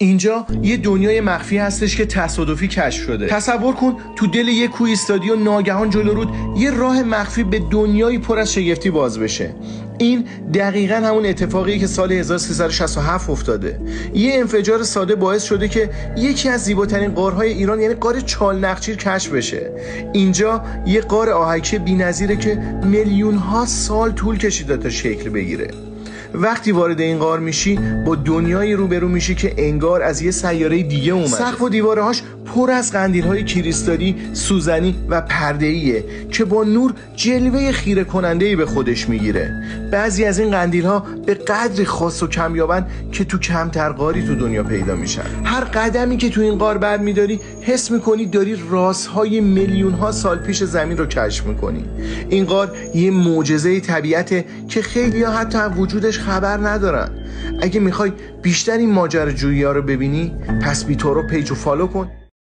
اینجا یه دنیای مخفی هستش که تصادفی کشف شده. تصور کن تو دل یه کوه ایستادی و ناگهان جلو رود یه راه مخفی به دنیایی پر از شگفتی باز بشه. این دقیقاً همون اتفاقیه که سال 1367 افتاده. یه انفجار ساده باعث شده که یکی از زیباترین غارهای ایران یعنی غار چالنخچیر کشف بشه. اینجا یه غار آهکی بی‌نظیره که میلیون‌ها سال طول کشیده تا شکل بگیره. وقتی وارد این غار میشی با دنیایی روبرو میشی که انگار از یه سیاره دیگه اومده. سقف و دیوارهاش پر از قندیل‌های کریستالی، سوزنی و پرده‌ایه که با نور جلوه خیره کننده‌ای به خودش میگیره. بعضی از این قندیل‌ها به قدری خاص و کمیابن که تو کمتر غاری تو دنیا پیدا میشن. هر قدمی که تو این غار برمی‌داری حس می‌کنی داری رازهای میلیون‌ها سال پیش زمین رو کشف می‌کنی. این غار یه معجزه طبیعته که خیلی‌ها حتی وجودش خبر ندارن. اگه میخوای بیشتر این ماجراجویی‌ها رو ببینی پس بی‌تورو پیج رو فالو کن